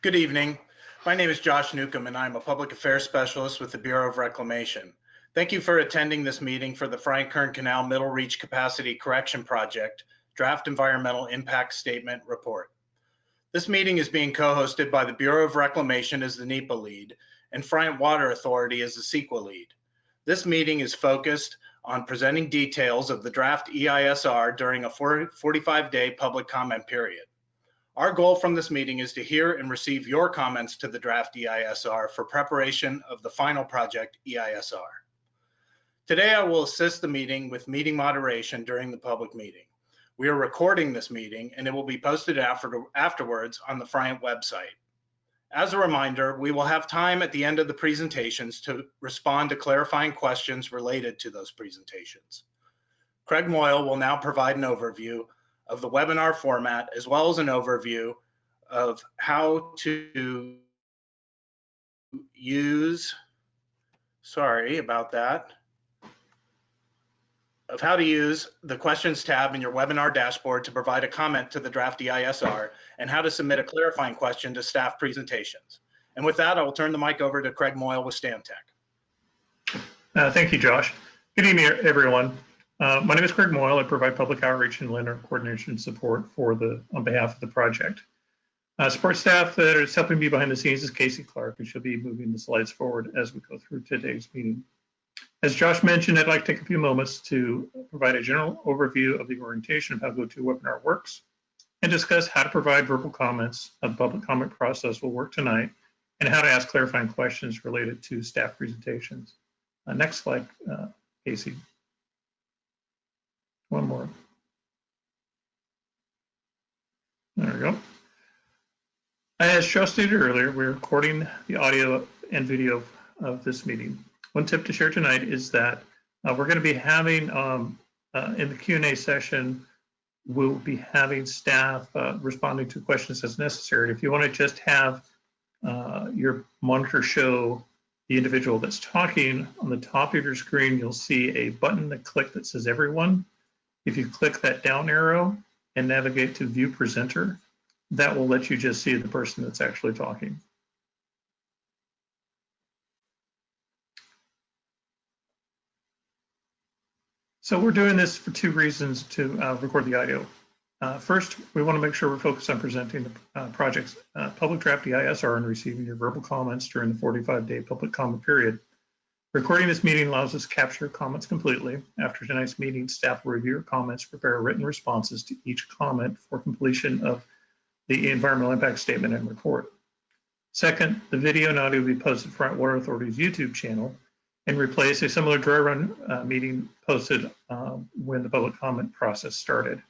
Good evening. My name is Josh Newcomb, and I'm a public affairs specialist with the Bureau of Reclamation. Thank you for attending this meeting for the Friant-Kern Canal Middle Reach Capacity Correction Project Draft Environmental Impact Statement Report. This meeting is being co-hosted by the Bureau of Reclamation as the NEPA lead and Friant Water Authority as the CEQA lead. This meeting is focused on presenting details of the draft EIS-R during a 45-day public comment period. Our goal from this meeting is to hear and receive your comments to the draft EIS-R for preparation of the final project EIS-R. Today, I will assist the meeting with meeting moderation during the public meeting. We are recording this meeting and it will be posted afterwards on the Friant website. As a reminder, we will have time at the end of the presentations to respond to clarifying questions related to those presentations. Craig Moyle will now provide an overview of the webinar format, as well as an overview of how to use, the questions tab in your webinar dashboard to provide a comment to the draft EIS-R and how to submit a clarifying question to staff presentations. And with that, I will turn the mic over to Craig Moyle with Stantec. Thank you, Josh. Good evening, everyone. My name is Craig Moyle. I provide public outreach and landowner coordination support on behalf of the project. Support staff that is helping me behind the scenes is Casey Clerk, and she'll be moving the slides forward as we go through today's meeting. As Josh mentioned, I'd like to take a few moments to provide a general overview of the orientation of how GoToWebinar works and discuss how to provide verbal comments. How the public comment process will work tonight and how to ask clarifying questions related to staff presentations. Next slide, Casey. One more. There we go. As Josh stated earlier, we're recording the audio and video of this meeting. One tip to share tonight is that we're going to be having, in the Q&A session, we'll be having staff responding to questions as necessary. If you want to just have your monitor show the individual that's talking, on the top of your screen, you'll see a button to click that says everyone. If you click that down arrow and navigate to view presenter, that will let you just see the person that's actually talking. So we're doing this for two reasons to record the audio. First, we want to make sure we're focused on presenting the project's public draft EIS-R and receiving your verbal comments during the 45-day public comment period. Recording this meeting allows us to capture comments completely. After tonight's meeting, staff will review your comments, prepare written responses to each comment for completion of the environmental impact statement and report. Second, the video and audio will be posted to Friant Water Authority's YouTube channel and replace a similar dry run meeting posted when the public comment process started.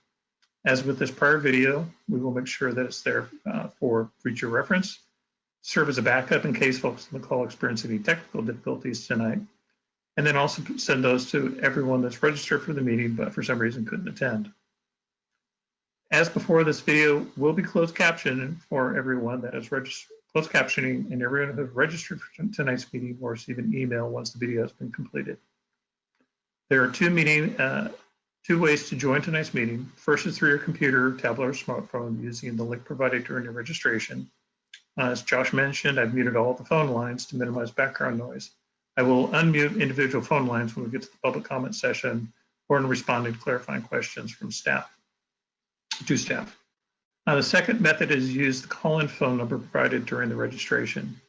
As with this prior video, we will make sure that it's there for future reference, serve as a backup in case folks on the call experience any technical difficulties tonight, and then also send those to everyone that's registered for the meeting but for some reason couldn't attend. As before, this video will be closed captioned for everyone that is closed captioning, and everyone who has registered for tonight's meeting will receive an email once the video has been completed. There are two ways to join tonight's meeting. First is through your computer, tablet, or smartphone using the link provided during your registration. As Josh mentioned, I've muted all the phone lines to minimize background noise. I will unmute individual phone lines when we get to the public comment session or in responding to clarifying questions from staff. The second method is use the call-in phone number provided during the registration.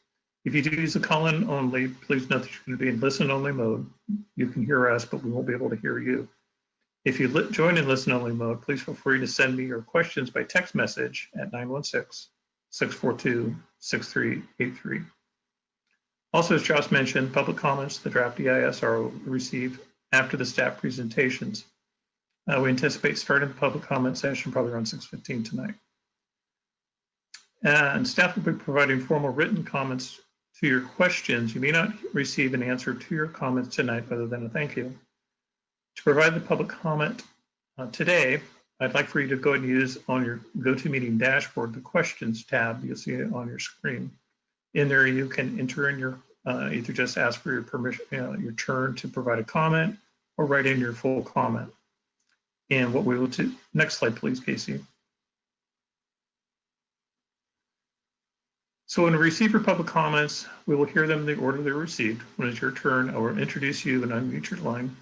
If you do use the call-in only, please note that you're going to be in listen-only mode. You can hear us, but we won't be able to hear you. If you join in listen-only mode, please feel free to send me your questions by text message at 916-642-6383. Also, as Josh mentioned, public comments to the draft EIS-R will be received after the staff presentations. We anticipate starting the public comment session probably around 6:15 tonight. And staff will be providing formal written comments to your questions. You may not receive an answer to your comments tonight other than a thank you. To provide the public comment today, I'd like for you to go ahead and use on your GoToMeeting dashboard the questions tab. You'll see it on your screen. In there, you can enter in your either just ask for your permission, your turn to provide a comment, or write in your full comment. And what we will do, next slide, please, Casey. So when we receive your public comments, we will hear them in the order they're received. When it's your turn, I will introduce you and unmute your line.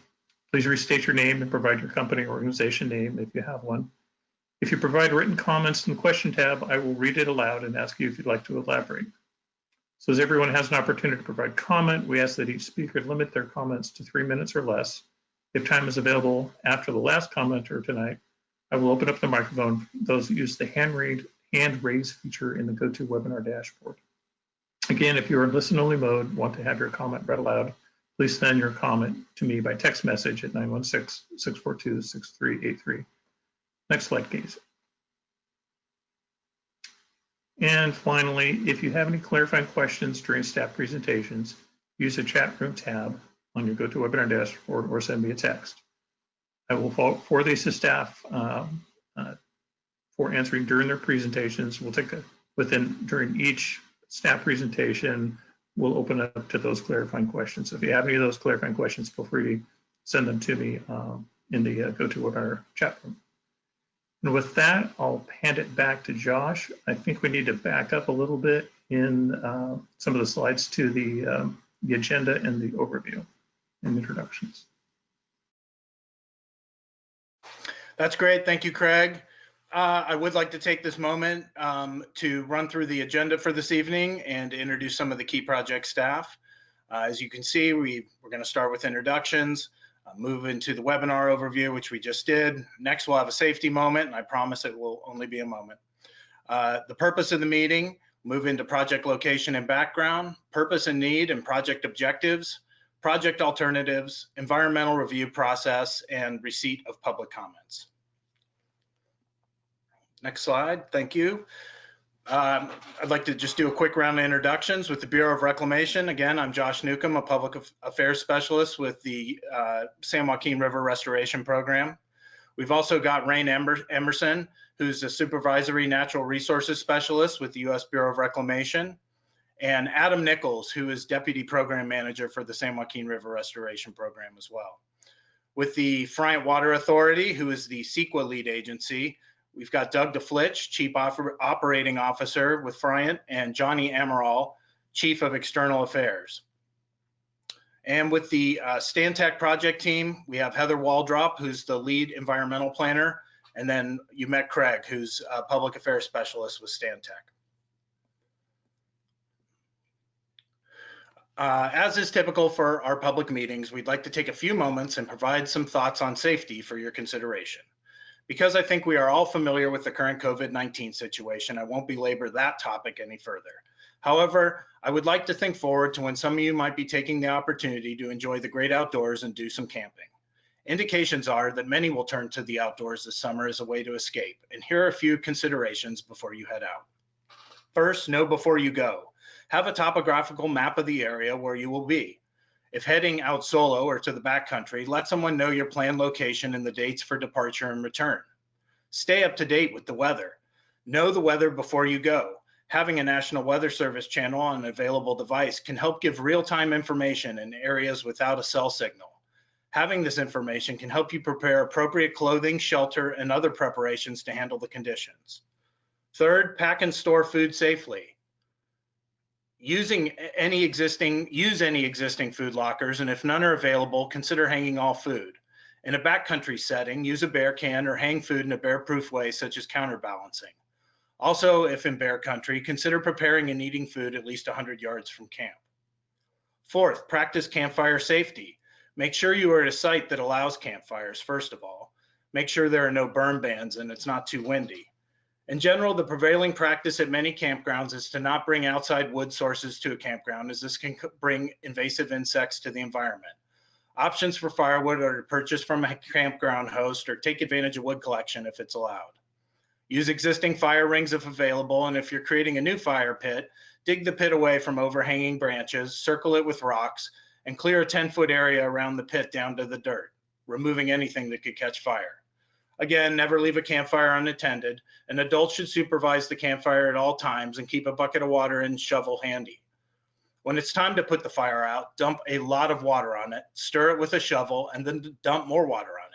Please restate your name and provide your company or organization name if you have one. If you provide written comments in the question tab, I will read it aloud and ask you if you'd like to elaborate. So as everyone has an opportunity to provide comment, we ask that each speaker limit their comments to 3 minutes or less. If time is available after the last commenter tonight, I will open up the microphone for those that use the hand raise feature in the GoToWebinar dashboard. Again, if you're in listen-only mode, want to have your comment read aloud, please send your comment to me by text message at 916-642-6383. Next slide, please. And finally, if you have any clarifying questions during staff presentations, use the chat room tab on your GoToWebinar dashboard or send me a text. I will forward these to staff for answering during their presentations. We'll take during each staff presentation, we'll open up to those clarifying questions. So if you have any of those clarifying questions, feel free to send them to me in the GoToWebinar chat room. And with that, I'll hand it back to Josh. I think we need to back up a little bit in some of the slides to the agenda and the overview and introductions. That's great. Thank you, Craig. I would like to take this moment to run through the agenda for this evening and introduce some of the key project staff. As you can see, we're going to start with introductions, move into the webinar overview, which we just did. Next, we'll have a safety moment, and I promise it will only be a moment. The purpose of the meeting, move into project location and background, purpose and need and project objectives, project alternatives, environmental review process, and receipt of public comments. Next slide, thank you. I'd like to just do a quick round of introductions with the Bureau of Reclamation. Again, I'm Josh Newcomb, a public affairs specialist with the San Joaquin River Restoration Program. We've also got Rain Emerson, who's a supervisory natural resources specialist with the U.S. Bureau of Reclamation, and Adam Nichols, who is deputy program manager for the San Joaquin River Restoration Program as well. With the Friant Water Authority, who is the CEQA lead agency, we've got Doug DeFlitch, Chief Operating Officer with Friant, and Johnny Amaral, Chief of External Affairs. And with the Stantec project team, we have Heather Waldrop, who's the lead environmental planner, and then you met Craig, who's a public affairs specialist with Stantec. As is typical for our public meetings, we'd like to take a few moments and provide some thoughts on safety for your consideration. Because I think we are all familiar with the current COVID-19 situation, I won't belabor that topic any further. However, I would like to think forward to when some of you might be taking the opportunity to enjoy the great outdoors and do some camping. Indications are that many will turn to the outdoors this summer as a way to escape, and here are a few considerations before you head out. First, know before you go. Have a topographical map of the area where you will be. If heading out solo or to the backcountry, let someone know your planned location and the dates for departure and return. Stay up to date with the weather. Know the weather before you go. Having a National Weather Service channel on an available device can help give real-time information in areas without a cell signal. Having this information can help you prepare appropriate clothing, shelter, and other preparations to handle the conditions. Third, pack and store food safely. Use any existing food lockers, and if none are available, consider hanging all food. In a backcountry setting, use a bear can or hang food in a bear-proof way, such as counterbalancing. Also, if in bear country, consider preparing and eating food at least 100 yards from camp. Fourth, practice campfire safety. Make sure you are at a site that allows campfires, first of all. Make sure there are no burn bans and it's not too windy. In general, the prevailing practice at many campgrounds is to not bring outside wood sources to a campground, as this can bring invasive insects to the environment. Options for firewood are to purchase from a campground host or take advantage of wood collection if it's allowed. Use existing fire rings if available, and if you're creating a new fire pit, dig the pit away from overhanging branches, circle it with rocks, and clear a 10-foot area around the pit down to the dirt, removing anything that could catch fire. Again, never leave a campfire unattended. An adult should supervise the campfire at all times and keep a bucket of water and shovel handy. When it's time to put the fire out, dump a lot of water on it, stir it with a shovel, and then dump more water on it.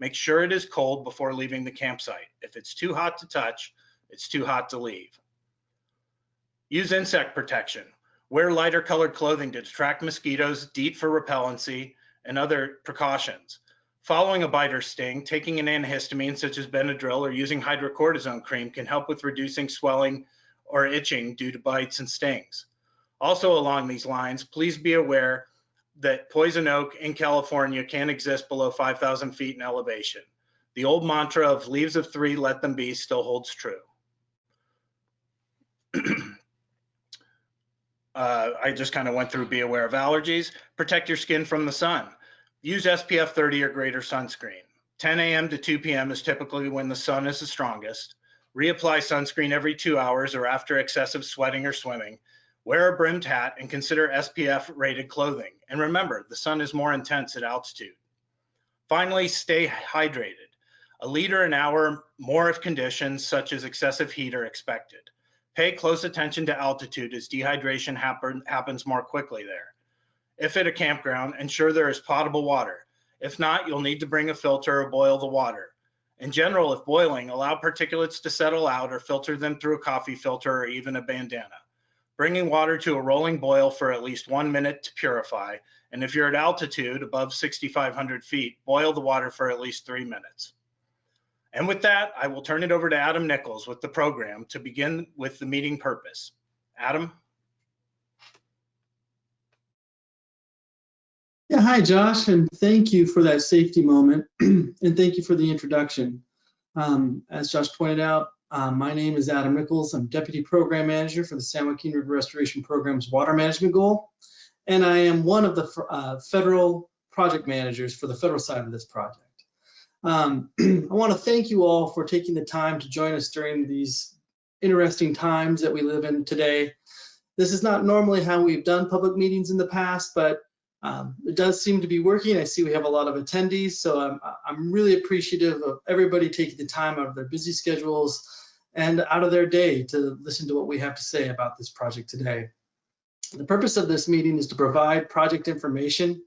Make sure it is cold before leaving the campsite. If it's too hot to touch, it's too hot to leave. Use insect protection. Wear lighter colored clothing to attract mosquitoes, DEET for repellency, and other precautions. Following a bite or sting, taking an antihistamine such as Benadryl or using hydrocortisone cream can help with reducing swelling or itching due to bites and stings. Also along these lines, please be aware that poison oak in California can exist below 5,000 feet in elevation. The old mantra of leaves of three, let them be still holds true. I just kind of went through be aware of allergies. Protect your skin from the sun. Use SPF 30 or greater sunscreen. 10 a.m. to 2 p.m. is typically when the sun is the strongest. Reapply sunscreen every 2 hours or after excessive sweating or swimming. Wear a brimmed hat and consider SPF rated clothing. And remember, the sun is more intense at altitude. Finally, stay hydrated. A liter an hour more if conditions such as excessive heat are expected. Pay close attention to altitude as dehydration happens more quickly there. If at a campground, ensure there is potable water. If not, you'll need to bring a filter or boil the water. In general, if boiling, allow particulates to settle out or filter them through a coffee filter or even a bandana. Bringing water to a rolling boil for at least 1 minute to purify. And if you're at altitude above 6,500 feet, boil the water for at least 3 minutes. And with that, I will turn it over to Adam Nichols with the program to begin with the meeting purpose. Adam? Yeah, hi, Josh, and thank you for that safety moment, and thank you for the introduction. As Josh pointed out, my name is Adam Nichols. I'm Deputy Program Manager for the San Joaquin River Restoration Program's Water Management Goal, and I am one of the federal project managers for the federal side of this project. I want to thank you all for taking the time to join us during these interesting times that we live in today. This is not normally how we've done public meetings in the past, but it does seem to be working. I see we have a lot of attendees, so I'm really appreciative of everybody taking the time out of their busy schedules and out of their day to listen to what we have to say about this project today. The purpose of this meeting is to provide project information,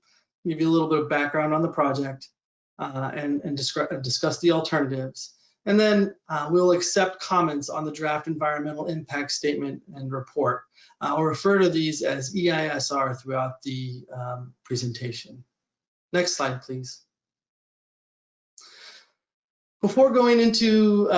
give you a little bit of background on the project, and discuss the alternatives. And then we'll accept comments on the draft environmental impact statement and report. I'll refer to these as EIS-R throughout the presentation. Next slide, please. Before going into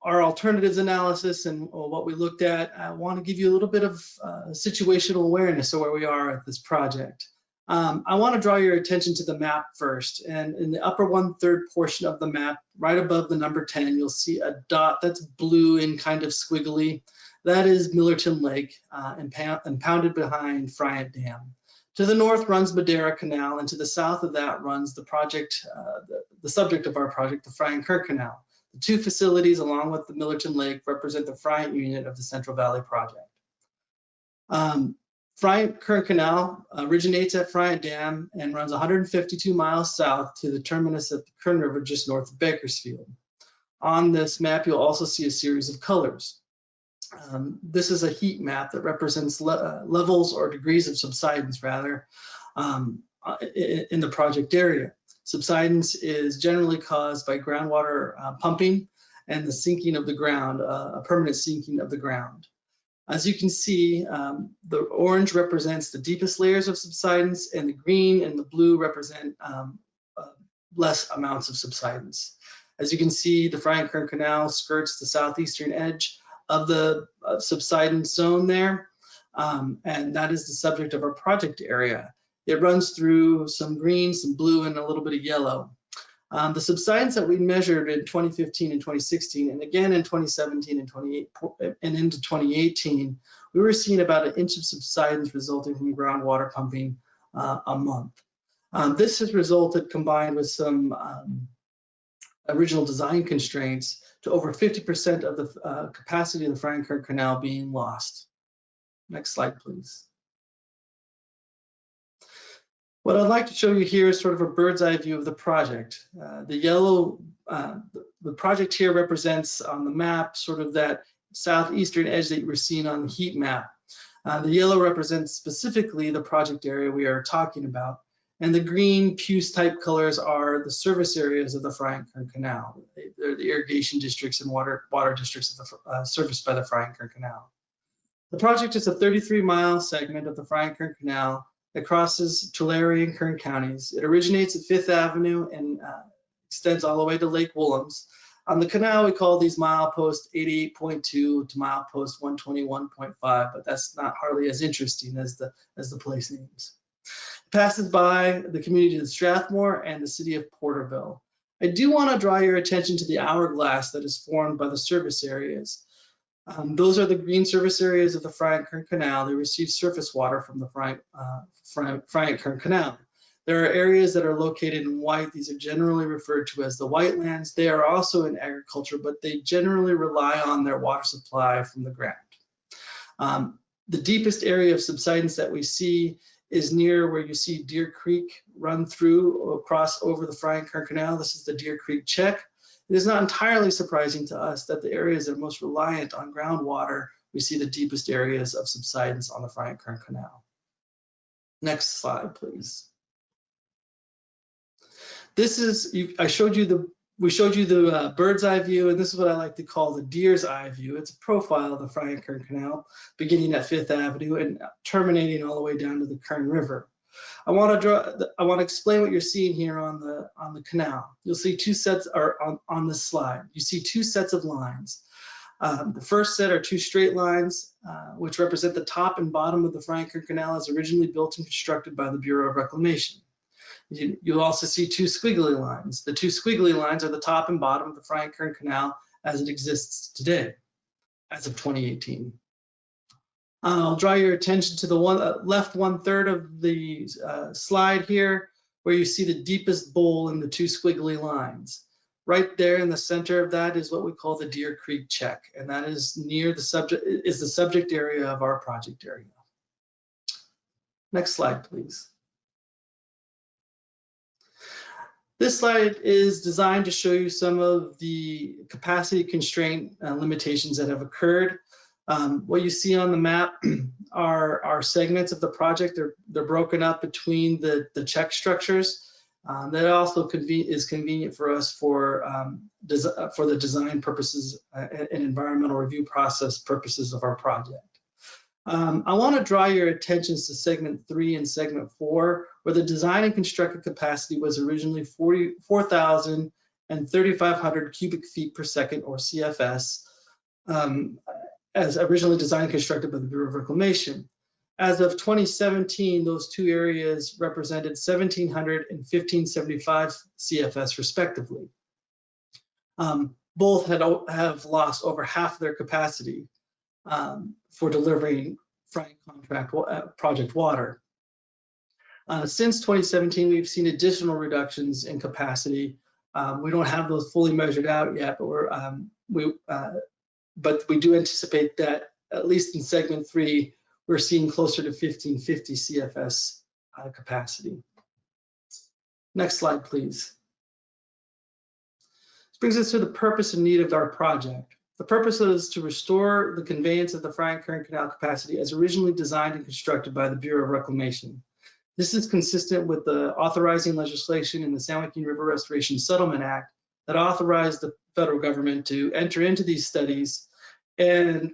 our alternatives analysis and what we looked at, I want to give you a little bit of situational awareness of where we are at this project. I want to draw your attention to the map first, and in the upper 1/3 portion of the map, right above the number 10, you'll see a dot that's blue and kind of squiggly. That is Millerton Lake, impounded behind Friant Dam. To the north runs Madera Canal, and to the south of that runs the project, the subject of our project, the Friant-Kern Canal. The two facilities, along with the Millerton Lake, represent the Friant unit of the Central Valley Project. Friant-Kern Canal originates at Friant Dam and runs 152 miles south to the terminus of the Kern River just north of Bakersfield. On this map, you'll also see a series of colors. This is a heat map that represents levels or degrees of subsidence, rather, in the project area. Subsidence is generally caused by groundwater pumping and the sinking of the ground, a permanent sinking of the ground. As you can see, the orange represents the deepest layers of subsidence, and the green and the blue represent less amounts of subsidence. As you can see, the Friant-Kern Canal skirts the southeastern edge of the subsidence zone there, and that is the subject of our project area. It runs through some green, some blue, and a little bit of yellow. The subsidence that we measured in 2015 and 2016, and again in 2017 and into 2018, we were seeing about 1 inch of subsidence resulting from groundwater pumping a month. This has resulted, combined with some original design constraints, to over 50% of the capacity of the Friant-Kern Canal being lost. Next slide, please. What I'd like to show you here is sort of a bird's eye view of the project. The yellow, the project here represents on the map sort of that southeastern edge that you were seeing on the heat map. The yellow represents specifically the project area we are talking about, and the green puce type colors are the service areas of the Friant-Kern Canal. They're the irrigation districts and water districts serviced by the Friant-Kern Canal. The project is a 33-mile segment of the Friant-Kern Canal that crosses Tulare and Kern counties. It originates at 5th Avenue and extends all the way to Lake Woolams. On the canal, we call these milepost 88.2 to milepost 121.5, but that's not hardly as interesting as the place names. It passes by the community of Strathmore and the city of Porterville. I do want to draw your attention to the hourglass that is formed by the service areas. Those are the green service areas of the Friant-Kern Canal. They receive surface water from the Friant-Kern Canal. There are areas that are located in white. These are generally referred to as the whitelands. They are also in agriculture, but they generally rely on their water supply from the ground. The deepest area of subsidence that we see is near where you see Deer Creek run through across over the Friant-Kern Canal. This is the Deer Creek check. It is not entirely surprising to us that the areas that are most reliant on groundwater, we see the deepest areas of subsidence on the Friant-Kern Canal. Next slide, please. This is, we showed you the bird's eye view, and this is what I like to call the deer's eye view. It's a profile of the Friant-Kern Canal, beginning at 5th Avenue and terminating all the way down to the Kern River. I want to explain what you're seeing here on the canal. You'll see two sets on this slide. You see two sets of lines. The first set are two straight lines, which represent the top and bottom of the Friant-Kern Canal as originally built and constructed by the Bureau of Reclamation. You'll also see two squiggly lines. The two squiggly lines are the top and bottom of the Friant-Kern Canal as it exists today, as of 2018. I'll draw your attention to the left 1/3 of the slide here, where you see the deepest bowl in the two squiggly lines. Right there in the center of that is what we call the Deer Creek check, and that is near the subject area of our project area. Next slide, please. This slide is designed to show you some of the capacity constraint limitations that have occurred. What you see on the map are segments of the project. They're broken up between the check structures. That also is convenient for us for the design purposes and environmental review process purposes of our project. I want to draw your attentions to segment 3 and segment 4, where the design and constructed capacity was originally 4,000 and 3,500 cubic feet per second, or CFS, as originally designed and constructed by the Bureau of Reclamation. As of 2017, those two areas represented 1,700 and 1,575 CFS respectively. Both have lost over half their capacity for delivering Friant project water. Since 2017, we've seen additional reductions in capacity. We don't have those fully measured out yet, but we do anticipate that at least in segment 3, we're seeing closer to 1,550 CFS capacity. Next slide, please. This brings us to the purpose and need of our project. The purpose is to restore the conveyance of the Friant-Kern Canal capacity as originally designed and constructed by the Bureau of Reclamation. This is consistent with the authorizing legislation in the San Joaquin River Restoration Settlement Act that authorized the federal government to enter into these studies and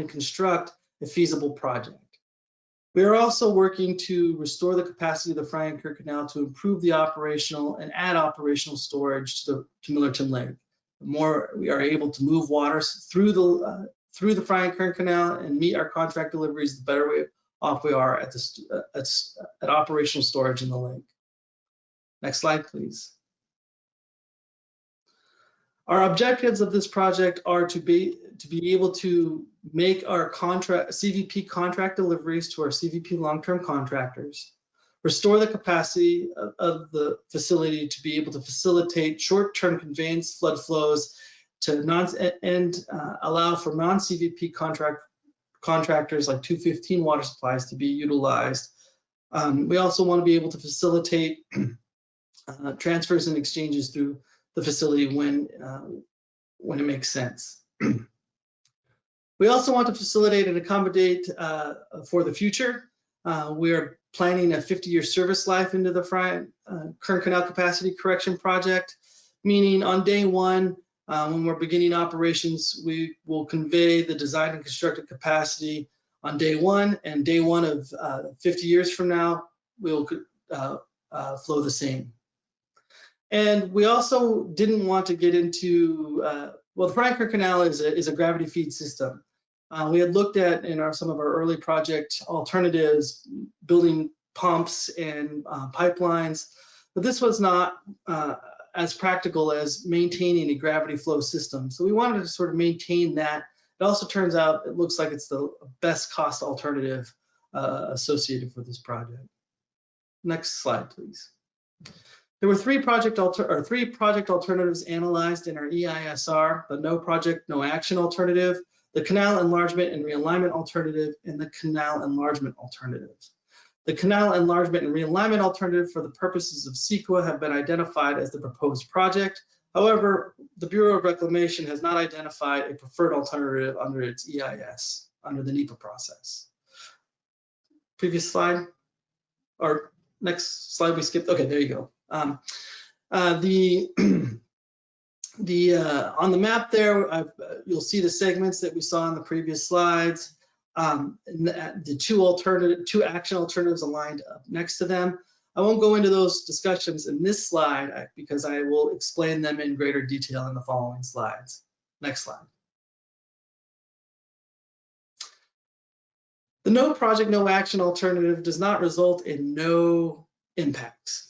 construct a feasible project. We are also working to restore the capacity of the Friant-Kern Canal to improve the operational and add operational storage to Millerton Lake. The more we are able to move water through the Friant-Kern Canal and meet our contract deliveries, the better off we are at operational storage in the lake. Next slide, please. Our objectives of this project are to be able to make our CVP contract deliveries to our CVP long-term contractors, restore the capacity of the facility to be able to facilitate short-term conveyance flood flows to allow for non-CVP contractors like 215 water supplies to be utilized. We also want to be able to facilitate transfers and exchanges through the facility when it makes sense. We also want to facilitate and accommodate for the future. We are planning a 50-year service life into the Friant-Kern Canal Capacity Correction Project, meaning on day 1, When we're beginning operations, we will convey the design and constructed capacity on day one, and day one of 50 years from now, we'll flow the same. And we also didn't want to get into, well, the Friant-Kern Canal is a gravity feed system. We had looked at in some of our early project alternatives, building pumps and pipelines, but this was not as practical as maintaining a gravity flow system. So we wanted to sort of maintain that. It also turns out it looks like it's the best cost alternative associated with this project. Next slide, please. There were three project alternatives analyzed in our EIS-R: the no project, no action alternative, the canal enlargement and realignment alternative, and the canal enlargement alternative. The canal enlargement and realignment alternative for the purposes of CEQA have been identified as the proposed project. However, the Bureau of Reclamation has not identified a preferred alternative under its EIS, under the NEPA process. Previous slide, or next slide we skipped. Okay, there you go. On the map there, you'll see the segments that we saw in the previous slides. The two action alternatives aligned up next to them. I won't go into those discussions in this slide because I will explain them in greater detail in the following slides. Next slide. The no project, no action alternative does not result in no impacts.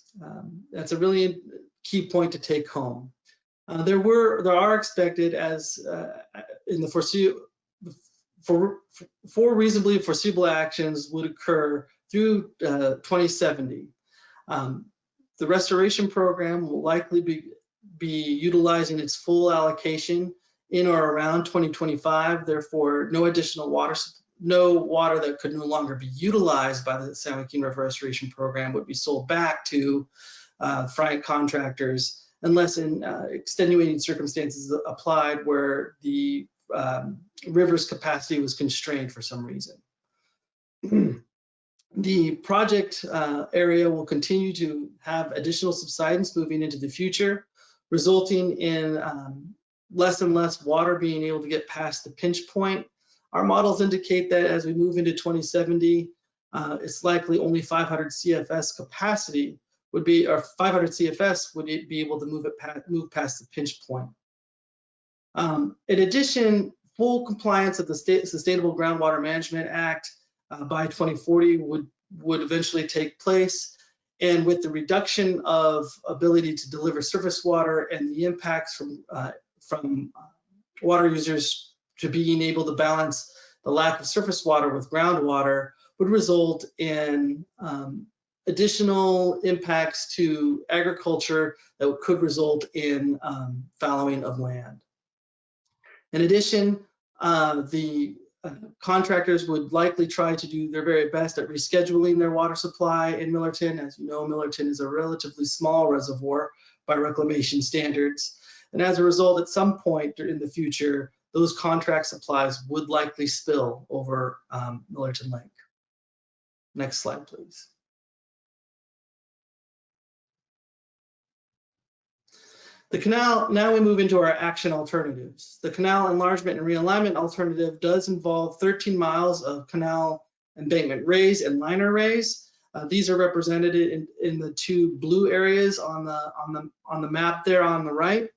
That's a really key point to take home. There are expected as in the foreseeable, four reasonably foreseeable actions would occur through 2070. The restoration program will likely be utilizing its full allocation in or around 2025. Therefore, no additional water that could no longer be utilized by the San Joaquin River Restoration Program would be sold back to Friant contractors unless in extenuating circumstances applied where the river's capacity was constrained for some reason. The project area will continue to have additional subsidence moving into the future, resulting in less and less water being able to get past the pinch point. Our models indicate that as we move into 2070, it's likely only 500 CFS capacity would be, or 500 CFS would be able to move past the pinch point. In addition, full compliance of the Sustainable Groundwater Management Act by 2040 would eventually take place. And with the reduction of ability to deliver surface water and the impacts from water users to being able to balance the lack of surface water with groundwater would result in additional impacts to agriculture that could result in fallowing of land. In addition, the contractors would likely try to do their very best at rescheduling their water supply in Millerton. As you know, Millerton is a relatively small reservoir by reclamation standards. And as a result, at some point in the future, those contract supplies would likely spill over Millerton Lake. Next slide, please. The canal, now we move into our action alternatives. The canal enlargement and realignment alternative does involve 13 miles of canal embankment raise and liner raise. These are represented in the two blue areas on the map there on the right.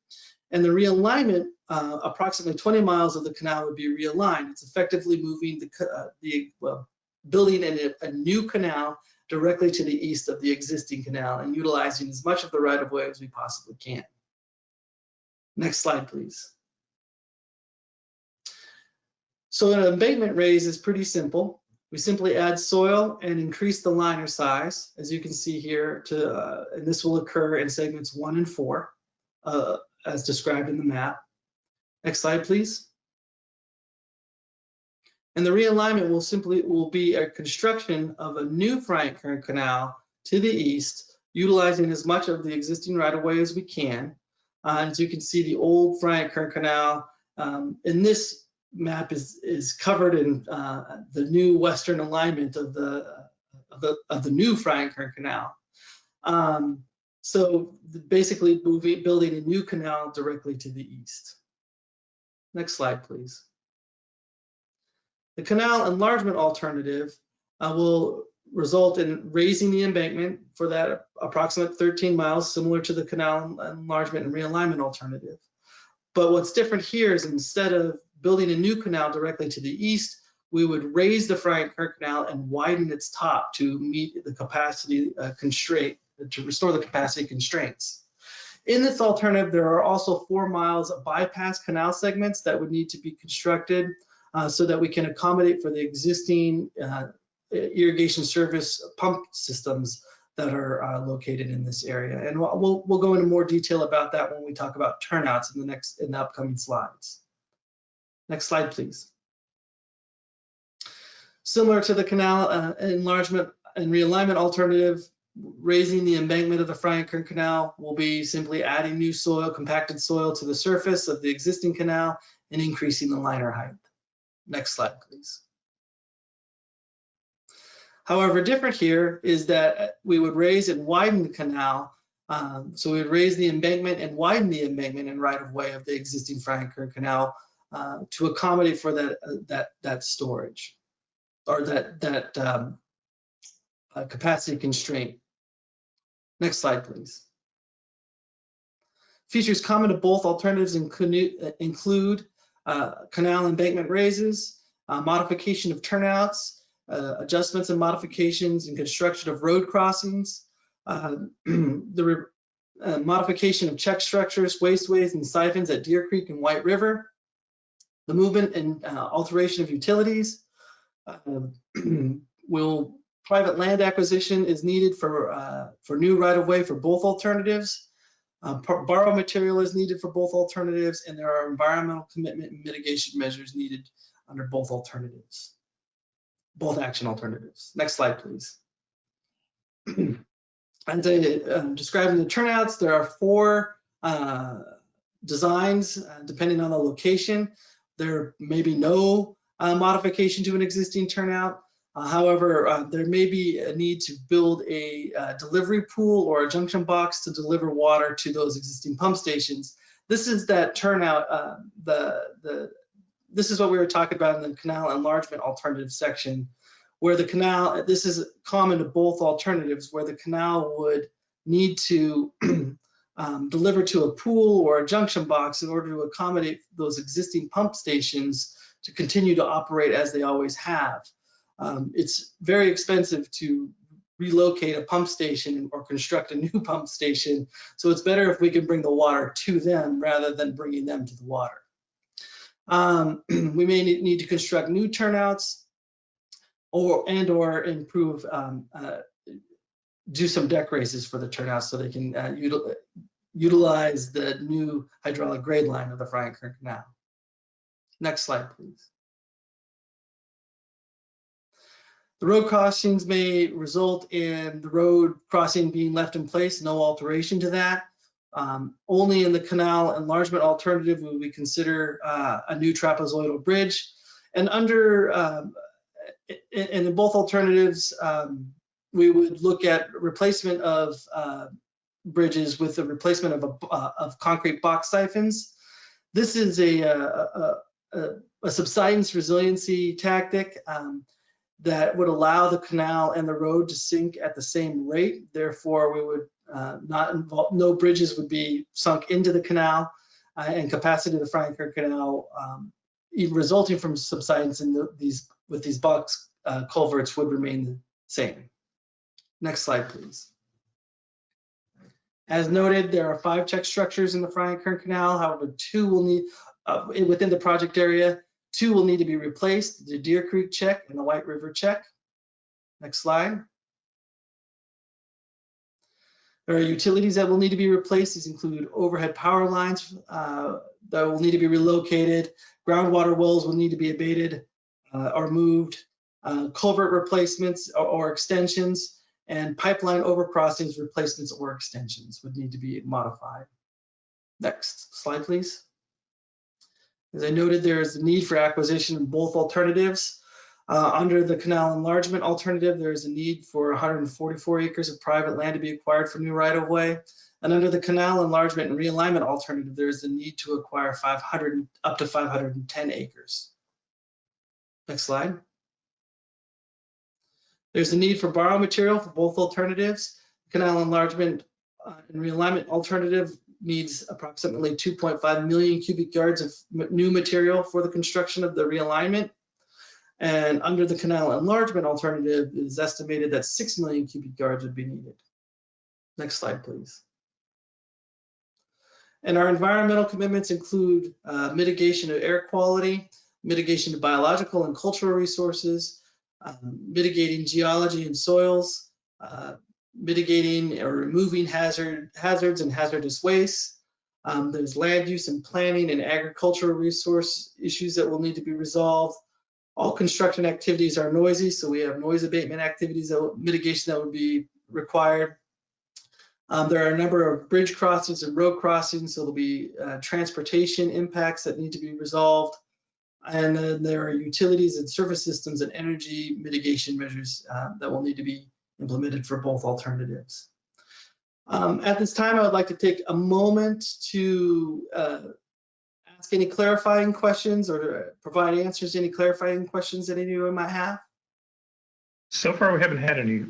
And the realignment, approximately 20 miles of the canal would be realigned. It's effectively moving building a new canal directly to the east of the existing canal and utilizing as much of the right-of-way as we possibly can. Next slide, please. So an embankment raise is pretty simple. We simply add soil and increase the liner size, as you can see here, and this will occur in segments 1 and 4, as described in the map. Next slide, please. And the realignment will be a construction of a new Friant-Kern Canal to the east, utilizing as much of the existing right-of-way as we can. As you can see, the old Friant-Kern Canal in this map is covered in the new western alignment of the new Friant-Kern Canal. So basically building a new canal directly to the east. Next slide, please. The canal enlargement alternative will result in raising the embankment for that approximate 13 miles, similar to the canal enlargement and realignment alternative. But what's different here is instead of building a new canal directly to the east, we would raise the Friant-Kern Canal and widen its top to meet the capacity constraint, to restore the capacity constraints. In this alternative, there are also 4 miles of bypass canal segments that would need to be constructed so that we can accommodate for the existing irrigation service pump systems that are located in this area. And we'll go into more detail about that when we talk about turnouts in the upcoming slides. Next slide, please. Similar to the canal enlargement and realignment alternative, raising the embankment of the Friant-Kern Canal will be simply adding new soil, compacted soil to the surface of the existing canal and increasing the liner height. Next slide, please. However, different here is that we would raise and widen the canal. So we would raise the embankment and widen the embankment and right-of-way of the existing Friant-Kern Canal to accommodate for that storage or that capacity constraint. Next slide, please. Features common to both alternatives include canal embankment raises, modification of turnouts, adjustments and modifications and construction of road crossings, the modification of check structures, wasteways, and siphons at Deer Creek and White River, the movement and alteration of utilities. Private land acquisition is needed for new right-of-way for both alternatives. Borrow material is needed for both alternatives, and there are environmental commitment and mitigation measures needed under both alternatives, both action alternatives. Next slide, please. As I described in the turnouts, there are 4 designs depending on the location. There may be no modification to an existing turnout. However, there may be a need to build a delivery pool or a junction box to deliver water to those existing pump stations. This is that turnout, this is what we were talking about in the canal enlargement alternative section, where the canal, this is common to both alternatives, where the canal would need to deliver to a pool or a junction box in order to accommodate those existing pump stations to continue to operate as they always have. It's very expensive to relocate a pump station or construct a new pump station, so it's better if we can bring the water to them rather than bringing them to the water. We may need to construct new turnouts or improve, do some deck raises for the turnouts so they can utilize the new hydraulic grade line of the Friant-Kern Canal. Next slide, please. The road crossings may result in the road crossing being left in place, no alteration to that. Only in the canal enlargement alternative would we consider a new trapezoidal bridge. And in both alternatives, we would look at replacement of bridges with the replacement of concrete box siphons. This is a subsidence resiliency tactic that would allow the canal and the road to sink at the same rate. Therefore, we would no bridges would be sunk into the canal, and capacity of the Friant-Kern Canal resulting from subsidence with these box culverts would remain the same. Next slide, please. As noted, there are 5 check structures in the Friant-Kern Canal. However, 2 will need, within the project area, 2 will need to be replaced, the Deer Creek check and the White River check. Next slide. There are utilities that will need to be replaced. These include overhead power lines that will need to be relocated. Groundwater wells will need to be abated or moved. Culvert replacements or extensions, and pipeline overcrossings, replacements or extensions would need to be modified. Next slide, please. As I noted, there is a need for acquisition in both alternatives. Under the canal enlargement alternative, there is a need for 144 acres of private land to be acquired for new right-of-way. And under the canal enlargement and realignment alternative, there is a need to acquire up to 510 acres. Next slide. There's a need for borrow material for both alternatives. Canal enlargement and realignment alternative needs approximately 2.5 million cubic yards of new material for the construction of the realignment. And under the canal enlargement alternative, it is estimated that 6 million cubic yards would be needed. Next slide, please. And our environmental commitments include mitigation of air quality, mitigation of biological and cultural resources, mitigating geology and soils, mitigating or removing hazards and hazardous waste. There's land use and planning and agricultural resource issues that will need to be resolved. All construction activities are noisy, so we have noise abatement activities, mitigation that would be required. There are a number of bridge crossings and road crossings, so there'll be transportation impacts that need to be resolved. And then there are utilities and service systems and energy mitigation measures that will need to be implemented for both alternatives. At this time, I would like to take a moment to ask any clarifying questions or provide answers to any clarifying questions that anyone might have. So far, we haven't had any,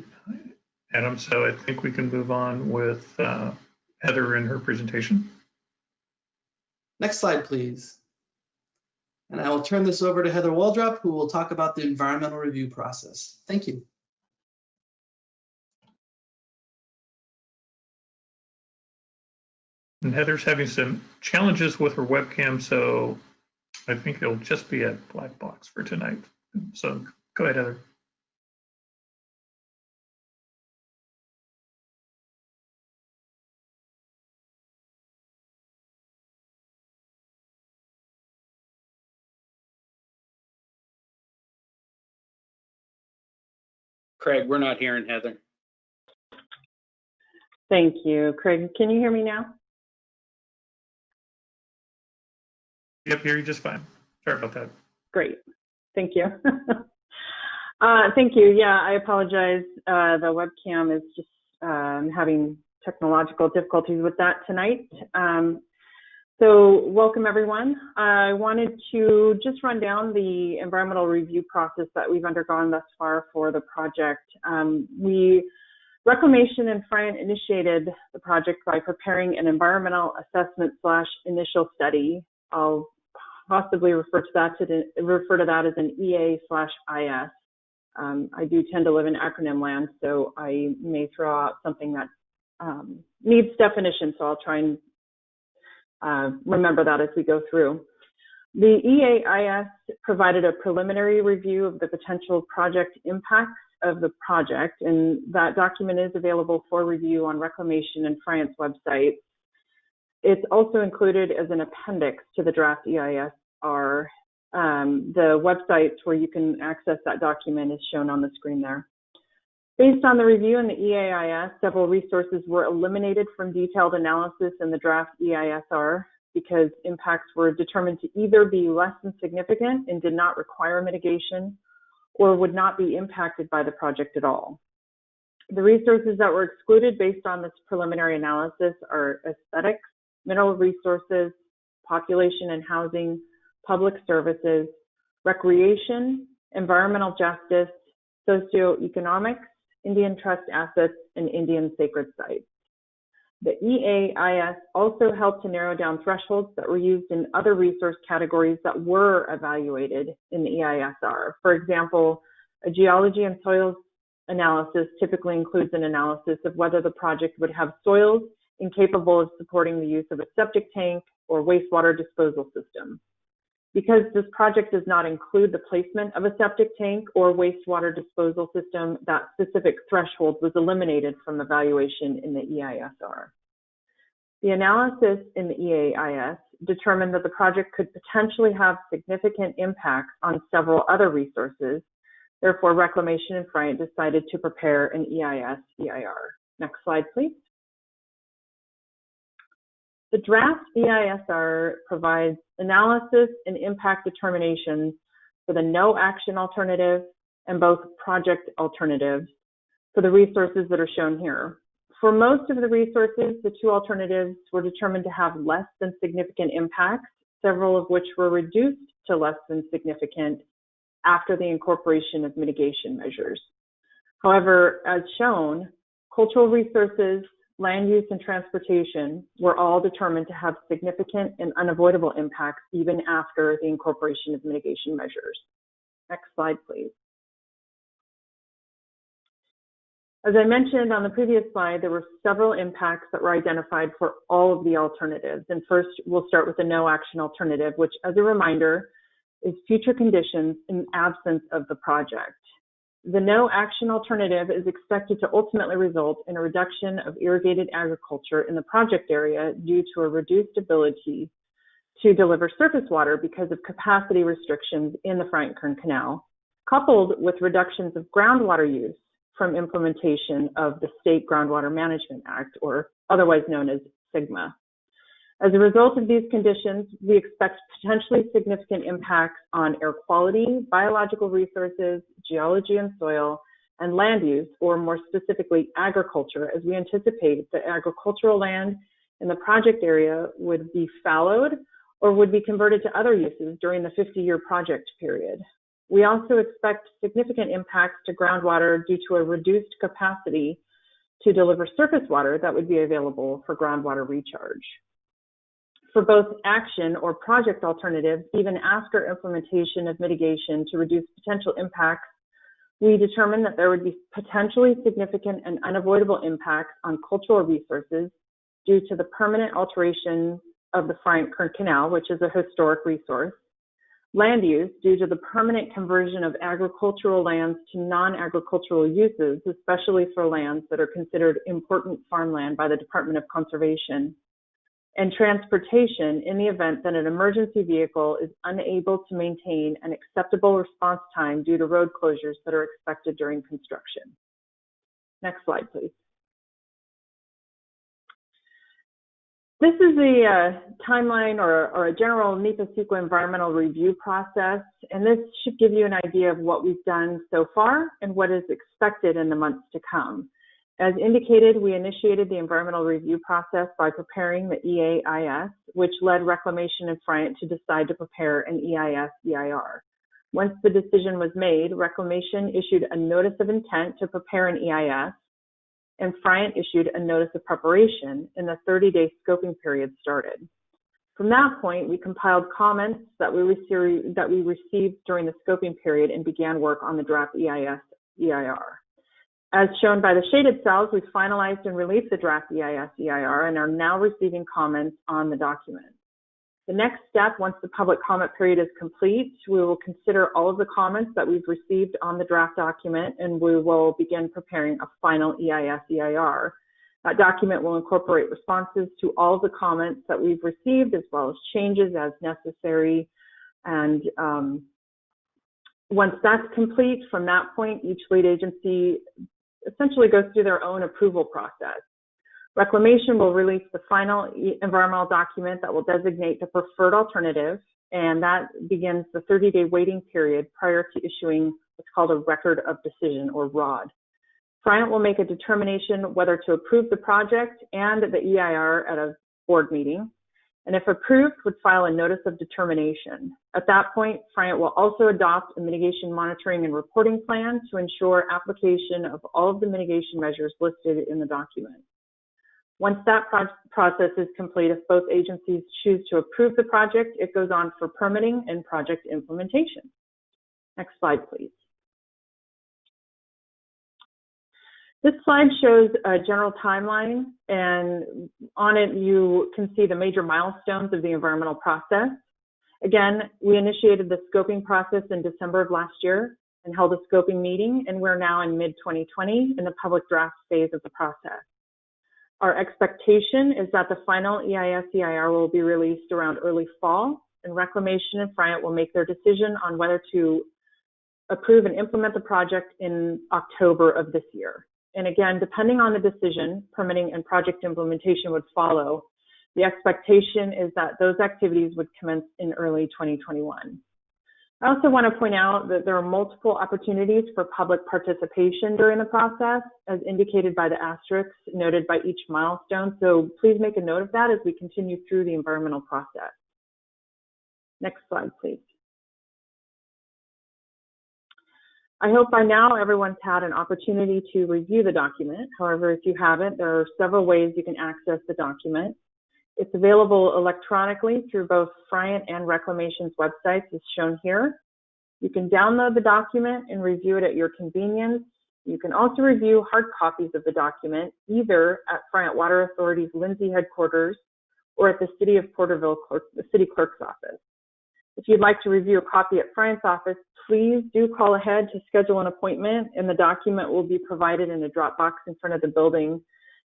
Adam, so I think we can move on with Heather in her presentation. Next slide, please. And I will turn this over to Heather Waldrop, who will talk about the environmental review process. Thank you. And Heather's having some challenges with her webcam, so I think it'll just be a black box for tonight. So go ahead, Heather. Craig, we're not hearing Heather. Thank you. Craig, can you hear me now? Yep, hear you just fine. Sorry about that. Great. Thank you. Thank you. Yeah, I apologize. The webcam is just having technological difficulties with that tonight. So welcome, everyone. I wanted to just run down the environmental review process that we've undergone thus far for the project. Reclamation and Friant initiated the project by preparing an environmental assessment / initial study. I'll possibly refer to that as an EA/IS. I do tend to live in acronym land, so I may throw out something that needs definition, so I'll try and remember that as we go through. The EAIS provided a preliminary review of the potential project impacts of the project, and that document is available for review on Reclamation and Friant's website. It's also included as an appendix to the draft EIS-R. The websites where you can access that document is shown on the screen there. Based on the review in the EAIS, several resources were eliminated from detailed analysis in the draft EIS-R because impacts were determined to either be less than significant and did not require mitigation, or would not be impacted by the project at all. The resources that were excluded based on this preliminary analysis are aesthetics, mineral resources, population and housing, public services, recreation, environmental justice, socioeconomics, Indian trust assets, and Indian sacred sites. The EAIS also helped to narrow down thresholds that were used in other resource categories that were evaluated in the EIS-R. For example, a geology and soils analysis typically includes an analysis of whether the project would have soils incapable of supporting the use of a septic tank or wastewater disposal system. Because this project does not include the placement of a septic tank or wastewater disposal system, that specific threshold was eliminated from evaluation in the EIS-R. The analysis in the EAIS determined that the project could potentially have significant impacts on several other resources. Therefore, Reclamation and Friant decided to prepare an EIS-EIR. Next slide, please. The draft EIS-R provides analysis and impact determinations for the no action alternative and both project alternatives for the resources that are shown here. For most of the resources, the two alternatives were determined to have less than significant impacts, several of which were reduced to less than significant after the incorporation of mitigation measures. However, as shown, cultural resources, land use, and transportation were all determined to have significant and unavoidable impacts even after the incorporation of mitigation measures. Next slide, please. As I mentioned on the previous slide, there were several impacts that were identified for all of the alternatives. And first, we'll start with the no action alternative, which, as a reminder, is future conditions in absence of the project. The no action alternative is expected to ultimately result in a reduction of irrigated agriculture in the project area due to a reduced ability to deliver surface water because of capacity restrictions in the Friant-Kern Canal, coupled with reductions of groundwater use from implementation of the State Groundwater Management Act, or otherwise known as SGMA. As a result of these conditions, we expect potentially significant impacts on air quality, biological resources, geology and soil, and land use, or more specifically agriculture, as we anticipate that agricultural land in the project area would be fallowed or would be converted to other uses during the 50-year project period. We also expect significant impacts to groundwater due to a reduced capacity to deliver surface water that would be available for groundwater recharge. For both action or project alternatives, even after implementation of mitigation to reduce potential impacts, we determined that there would be potentially significant and unavoidable impacts on cultural resources due to the permanent alteration of the Friant-Kern Canal, which is a historic resource, land use due to the permanent conversion of agricultural lands to non-agricultural uses, especially for lands that are considered important farmland by the Department of Conservation, and transportation in the event that an emergency vehicle is unable to maintain an acceptable response time due to road closures that are expected during construction. Next slide, please. This is a timeline or a general NEPA CEQA environmental review process, and this should give you an idea of what we've done so far and what is expected in the months to come. As indicated, we initiated the environmental review process by preparing the EIS, which led Reclamation and Friant to decide to prepare an EIS-EIR. Once the decision was made, Reclamation issued a notice of intent to prepare an EIS, and Friant issued a notice of preparation, and the 30-day scoping period started. From that point, we compiled comments that we received during the scoping period and began work on the draft EIS-EIR. As shown by the shaded cells, we finalized and released the draft EIS-EIR and are now receiving comments on the document. The next step, once the public comment period is complete, we will consider all of the comments that we've received on the draft document, and we will begin preparing a final EIS-EIR. That document will incorporate responses to all of the comments that we've received, as well as changes as necessary. And once that's complete, from that point, each lead agency essentially goes through their own approval process. Reclamation will release the final environmental document that will designate the preferred alternative, and that begins the 30-day waiting period prior to issuing what's called a record of decision, or ROD. Friant will make a determination whether to approve the project and the EIR at a board meeting, and if approved, would file a notice of determination. At that point, Friant will also adopt a mitigation monitoring and reporting plan to ensure application of all of the mitigation measures listed in the document. Once that process is complete, if both agencies choose to approve the project, it goes on for permitting and project implementation. Next slide, please. This slide shows a general timeline, and on it you can see the major milestones of the environmental process. Again, we initiated the scoping process in December of last year and held a scoping meeting, and we're now in mid-2020 in the public draft phase of the process. Our expectation is that the final EIS-EIR will be released around early fall, and Reclamation and Friant will make their decision on whether to approve and implement the project in October of this year. And again, depending on the decision, permitting and project implementation would follow. The expectation is that those activities would commence in early 2021. I also want to point out that there are multiple opportunities for public participation during the process, as indicated by the asterisks noted by each milestone. So please make a note of that as we continue through the environmental process. Next slide, please. I hope by now everyone's had an opportunity to review the document. However, if you haven't, there are several ways you can access the document. It's available electronically through both Friant and Reclamation's websites, as shown here. You can download the document and review it at your convenience. You can also review hard copies of the document, either at Friant Water Authority's Lindsay headquarters or at the City of Porterville, the City Clerk's office. If you'd like to review a copy at Friant's office, please do call ahead to schedule an appointment, and the document will be provided in a drop box in front of the building.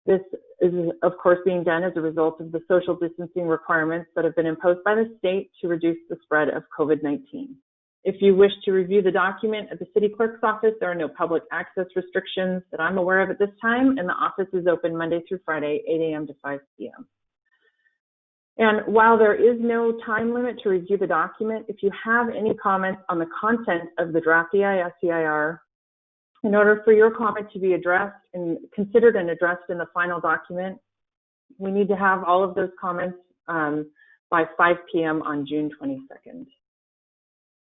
This is, of course, being done as a result of the social distancing requirements that have been imposed by the state to reduce the spread of COVID-19. If you wish to review the document at the City Clerk's office, there are no public access restrictions that I'm aware of at this time, and the office is open Monday through Friday, 8 a.m. to 5 p.m. And while there is no time limit to review the document, if you have any comments on the content of the draft EIS-EIR, in order for your comment to be addressed and considered and addressed in the final document, we need to have all of those comments by 5 p.m. on June 22nd.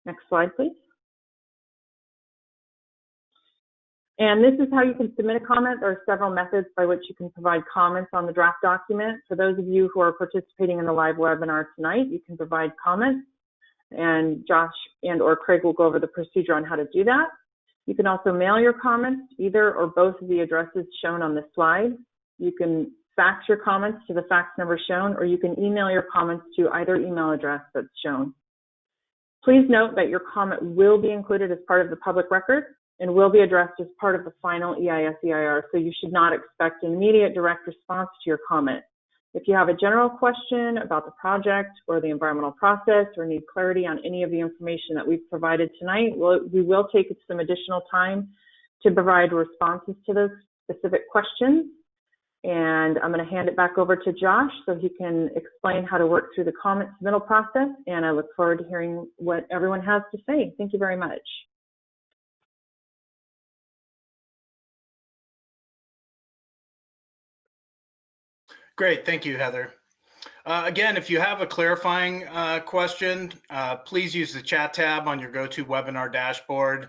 Next slide, please. And this is how you can submit a comment. There are several methods by which you can provide comments on the draft document. For those of you who are participating in the live webinar tonight, you can provide comments, and Josh and/or Craig will go over the procedure on how to do that. You can also mail your comments, either or both of the addresses shown on this slide. You can fax your comments to the fax number shown, or you can email your comments to either email address that's shown. Please note that your comment will be included as part of the public record and will be addressed as part of the final EIS-EIR, so you should not expect an immediate direct response to your comment. If you have a general question about the project or the environmental process or need clarity on any of the information that we've provided tonight, we will take some additional time to provide responses to those specific questions. And I'm going to hand it back over to Josh so he can explain how to work through the comment submittal process. And I look forward to hearing what everyone has to say. Thank you very much. Great, thank you, Heather. Again, if you have a clarifying question, please use the chat tab on your GoToWebinar dashboard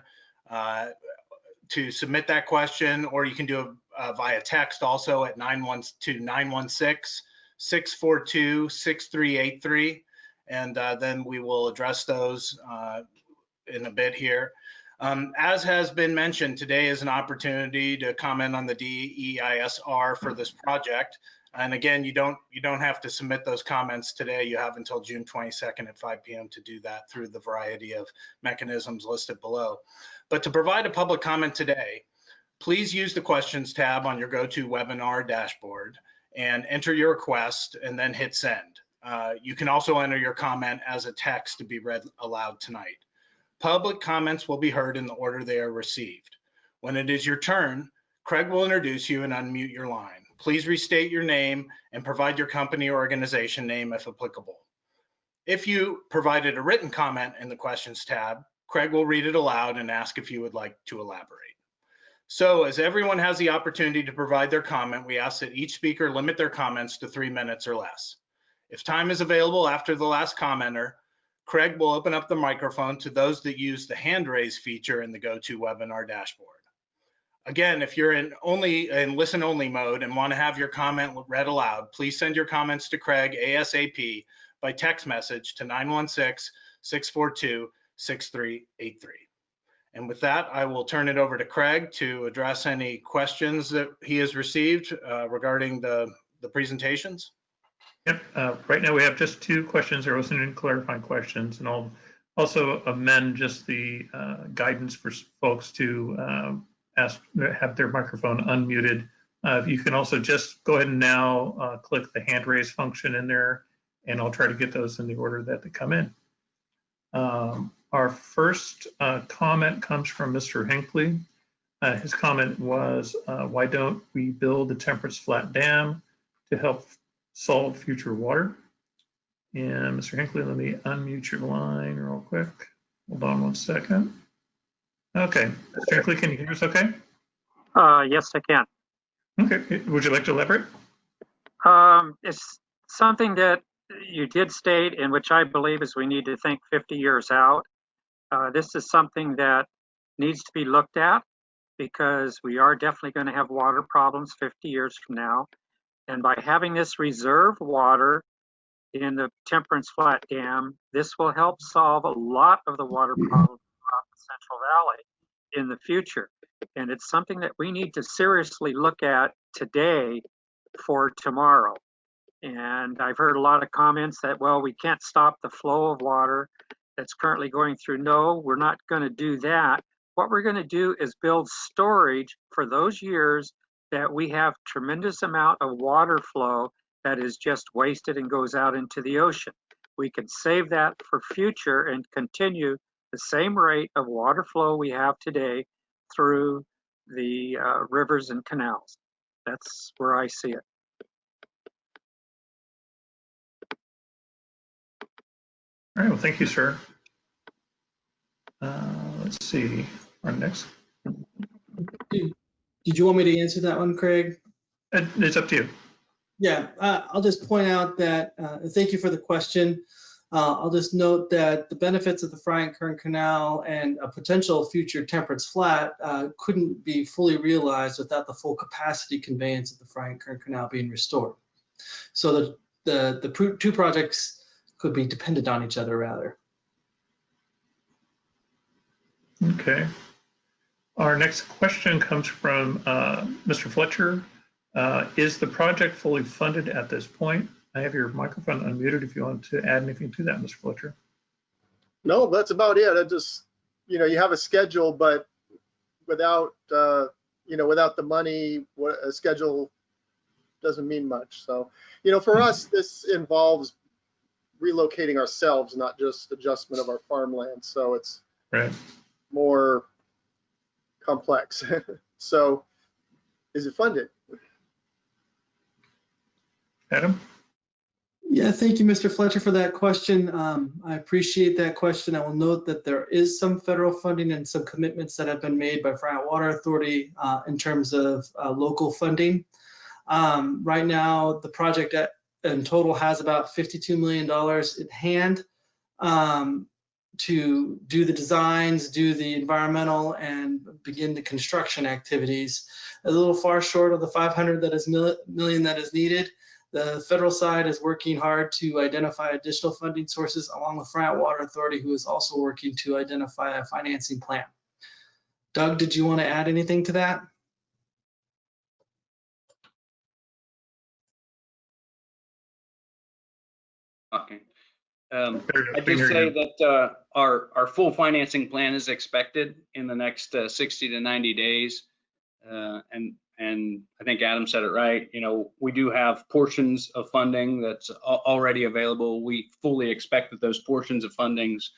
to submit that question, or you can do it via text also at 912-916-642-6383, and then we will address those in a bit here. As has been mentioned, today is an opportunity to comment on the DEIS-R for this project. And again, you don't have to submit those comments today. You have until June 22nd at 5 p.m. to do that through the variety of mechanisms listed below. But to provide a public comment today, please use the questions tab on your GoToWebinar dashboard and enter your request and then hit send. You can also enter your comment as a text to be read aloud tonight. Public comments will be heard in the order they are received. When it is your turn, Craig will introduce you and unmute your line. Please restate your name and provide your company or organization name if applicable. If you provided a written comment in the questions tab, Craig will read it aloud and ask if you would like to elaborate. So as everyone has the opportunity to provide their comment, we ask that each speaker limit their comments to 3 minutes or less. If time is available after the last commenter, Craig will open up the microphone to those that use the hand raise feature in the GoToWebinar dashboard. Again, if you're in listen only mode and want to have your comment read aloud, please send your comments to Craig ASAP by text message to 916-642-6383. And with that, I will turn it over to Craig to address any questions that he has received regarding the presentations. Yep, right now we have just 2 questions. There wasn't any clarifying questions, and I'll also amend just the guidance for folks to have their microphone unmuted. You can also just go ahead and now click the hand raise function in there, and I'll try to get those in the order that they come in. Our first comment comes from Mr. Hinckley. His comment was, why don't we build the Temperance Flat Dam to help solve future water? And Mr. Hinckley, let me unmute your line real quick. Hold on one second. Okay, Mr. Hinckley, can you hear us okay? Yes, I can. Okay, would you like to elaborate? It's something that you did state, and which I believe is we need to think 50 years out. This is something that needs to be looked at because we are definitely going to have water problems 50 years from now. And by having this reserve water in the Temperance Flat Dam, this will help solve a lot of the water problems throughout the Central Valley in the future. And it's something that we need to seriously look at today for tomorrow. And I've heard a lot of comments that, well, we can't stop the flow of water that's currently going through. No, we're not going to do that. What we're going to do is build storage for those years that we have tremendous amount of water flow that is just wasted and goes out into the ocean. We can save that for future and continue the same rate of water flow we have today through the rivers and canals. That's where I see it. All right, well, thank you, sir. Let's see, our next. Did you want me to answer that one, Craig? It's up to you. Yeah, I'll just point out that, thank you for the question. I'll just note that the benefits of the Friant-Kern Canal and a potential future Temperance Flat couldn't be fully realized without the full capacity conveyance of the Friant-Kern Canal being restored. So the two projects could be dependent on each other, rather. Okay. Our next question comes from Mr. Fletcher. Is the project fully funded at this point? I have your microphone unmuted if you want to add anything to that, Mr. Fletcher. No, that's about it. I just, you have a schedule, but without, without the money, a schedule doesn't mean much. So, for us, this involves relocating ourselves, not just adjustment of our farmland. So it's right. More complex. So is it funded? Adam? Yeah, thank you, Mr. Fletcher, for that question. I appreciate that question. I will note that there is some federal funding and some commitments that have been made by Friant Water Authority in terms of local funding. Right now, the project in total has about $52 million in hand to do the designs, do the environmental, and begin the construction activities. A little far short of the 500 million that is needed. The federal side is working hard to identify additional funding sources along with Friant Water Authority, who is also working to identify a financing plan. Doug, did you want to add anything to that? Okay. I just say that our full financing plan is expected in the next 60 to 90 days. And I think Adam said it right. We do have portions of funding that's already available. We fully expect that those portions of fundings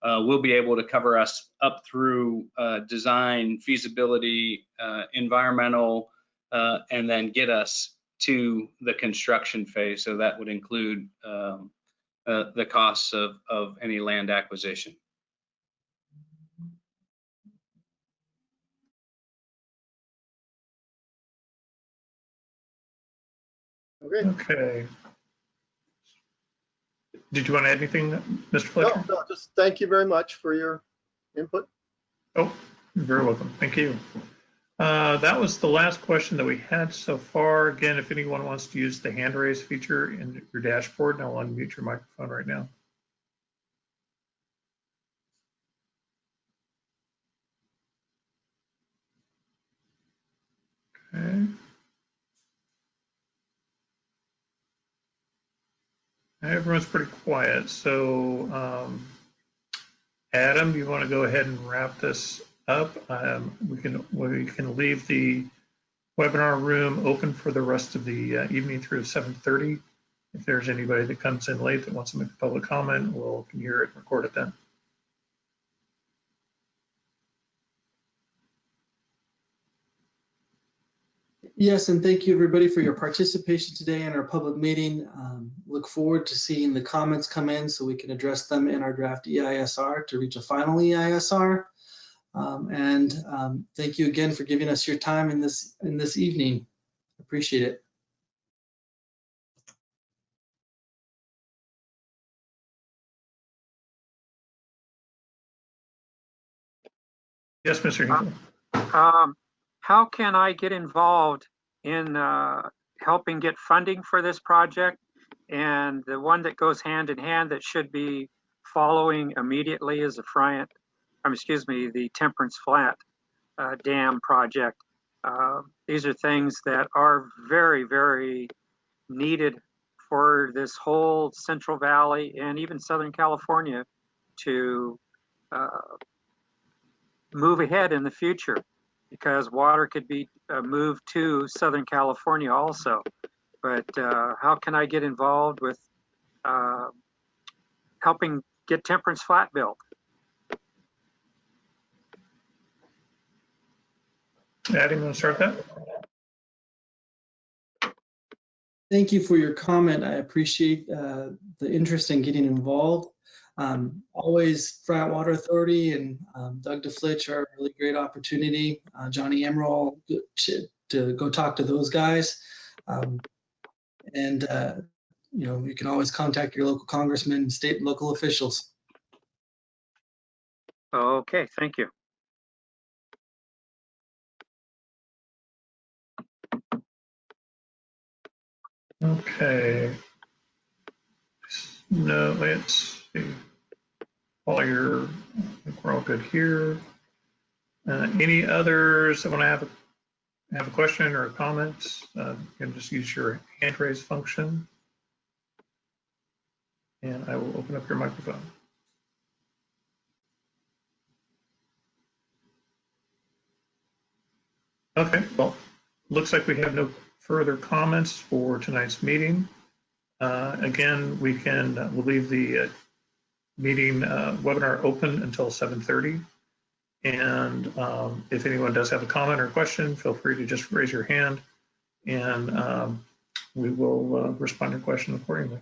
will be able to cover us up through design, feasibility, environmental, and then get us to the construction phase. So that would include the costs of any land acquisition. Okay. Did you want to add anything, Mr. Fletcher? No, just thank you very much for your input. Oh, you're very welcome. Thank you. That was the last question that we had so far. Again, if anyone wants to use the hand raise feature in your dashboard, I'll unmute your microphone right now. Okay. Everyone's pretty quiet. So, Adam, you want to go ahead and wrap this up? We can leave the webinar room open for the rest of the evening through 7:30. If there's anybody that comes in late that wants to make a public comment, we'll hear it and record it then. Yes, and thank you everybody for your participation today in our public meeting. Look forward to seeing the comments come in so we can address them in our draft EIS-R to reach a final EIS-R. Thank you again for giving us your time in this evening. Appreciate it. Yes, Mr. Hinkle. How can I get involved in helping get funding for this project? And the one that goes hand in hand that should be following immediately is the Temperance Flat Dam project. These are things that are very, very needed for this whole Central Valley and even Southern California to move ahead in the future, because water could be moved to Southern California also. But how can I get involved with helping get Temperance Flat built? Adam, you want to start that? Thank you for your comment. I appreciate the interest in getting involved. Always Friant Water Authority and Doug DeFlitch are a really great opportunity. Johnny Emerald to go talk to those guys. You can always contact your local congressman, state and local officials. Okay, thank you. Okay. No, let's see. While I think we're all good here. Any others that want to have a question or a comment? You can just use your hand raise function. And I will open up your microphone. Okay, well, looks like we have no further comments for tonight's meeting. Again, we'll leave the meeting webinar open until 7:30. And if anyone does have a comment or question, feel free to just raise your hand and we will respond to your question accordingly.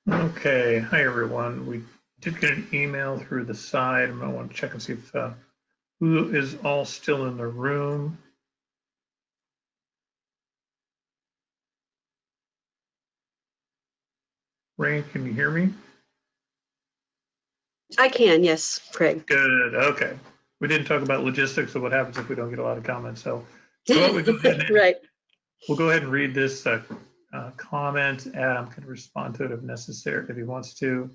Okay, hi everyone. We did get an email through the side. I want to check and see if who is all still in the room. Rain, can you hear me? I can, yes, Craig. Good, okay. We didn't talk about logistics of what happens if we don't get a lot of comments. So we'll go ahead Right. We'll go ahead and read this comment. Adam can respond to it if necessary, if he wants to.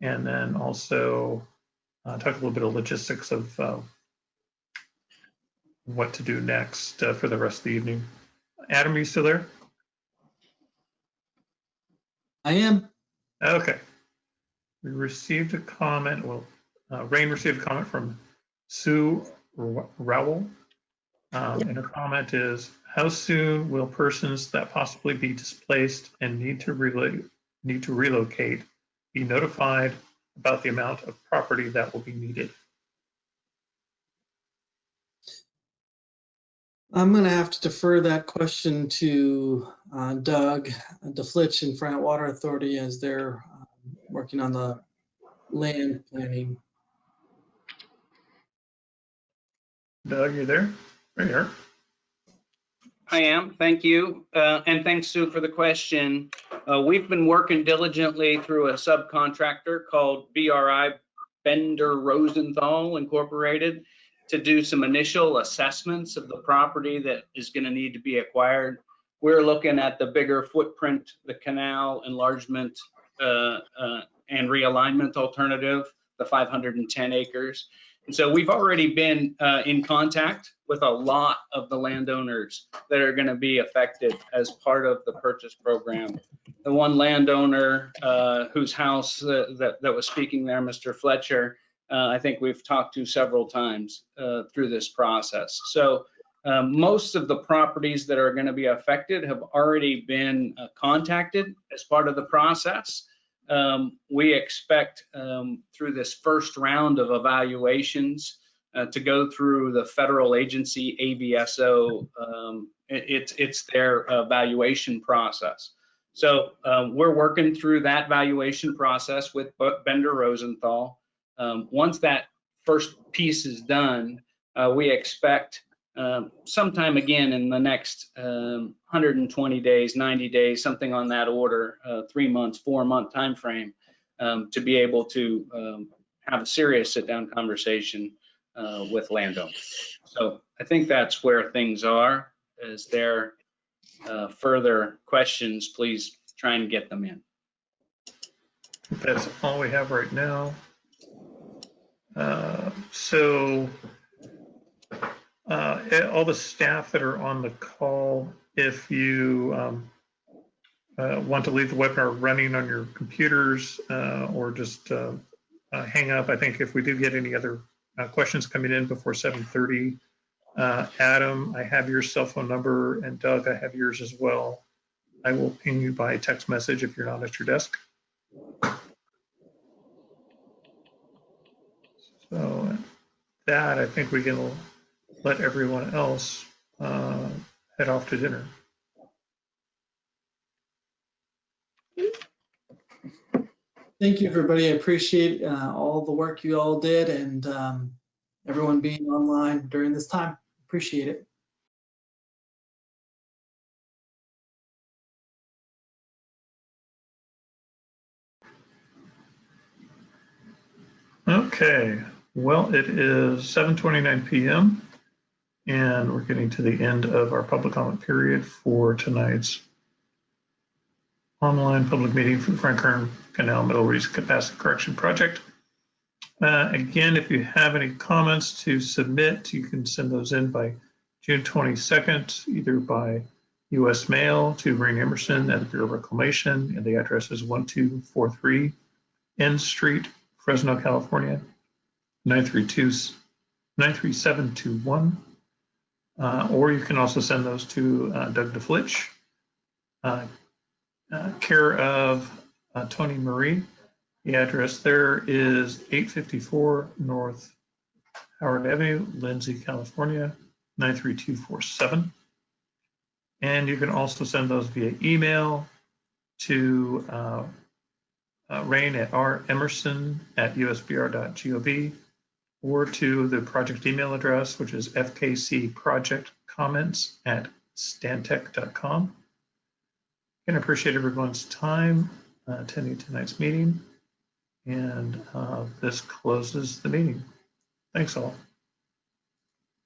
And then also talk a little bit of logistics of what to do next for the rest of the evening. Adam, are you still there? I am. Okay. We received a comment, Rain received a comment from Sue Rowell. And her comment is, how soon will persons that possibly be displaced and need to relocate be notified about the amount of property that will be needed? I'm going to have to defer that question to Doug DeFlitch and Friant Water Authority as they're working on the land planning. Doug, you there? There you are. I am, thank you. And thanks, Sue, for the question. We've been working diligently through a subcontractor called BRI, Bender Rosenthal Incorporated, to do some initial assessments of the property that is going to need to be acquired. We're looking at the bigger footprint, the canal enlargement and realignment alternative, the 510 acres. And so we've already been in contact with a lot of the landowners that are going to be affected as part of the purchase program. The one landowner whose house that was speaking there, Mr. Fletcher, I think we've talked to several times through this process. So Most of the properties that are going to be affected have already been contacted as part of the process. We expect through this first round of evaluations to go through the federal agency AVSO. It's their evaluation process. So we're working through that valuation process with Bender Rosenthal. Once that first piece is done, we expect sometime again in the next 120 days, 90 days, something on that order, 3 months, 4-month time frame, to be able to have a serious sit-down conversation with landowners. So I think that's where things are. Is there further questions? Please try and get them in. That's all we have right now. All the staff that are on the call, if you want to leave the webinar running on your computers or just hang up, I think if we do get any other questions coming in before 7:30, Adam, I have your cell phone number, and Doug, I have yours as well. I will ping you by text message if you're not at your desk. So that, I think we can let everyone else head off to dinner. Thank you, everybody. I appreciate all the work you all did and everyone being online during this time. Appreciate it. Okay, well, it is 7:29 p.m. and we're getting to the end of our public comment period for tonight's online public meeting for the Friant-Kern Canal Middle Reach Capacity Correction Project. Again, if you have any comments to submit, you can send those in by June 22nd, either by U.S. mail to Ring Emerson at the Bureau of Reclamation, and the address is 1243 N Street, Fresno, California, 93721. Or you can also send those to Doug DeFlitch, care of Tony Marie. The address there is 854 North Howard Avenue, Lindsay, California, 93247. And you can also send those via email to rain@emerson@usbr.gov, or to the project email address, which is fkcprojectcomments@stantec.com. Again, I appreciate everyone's time attending tonight's meeting, and this closes the meeting. Thanks all.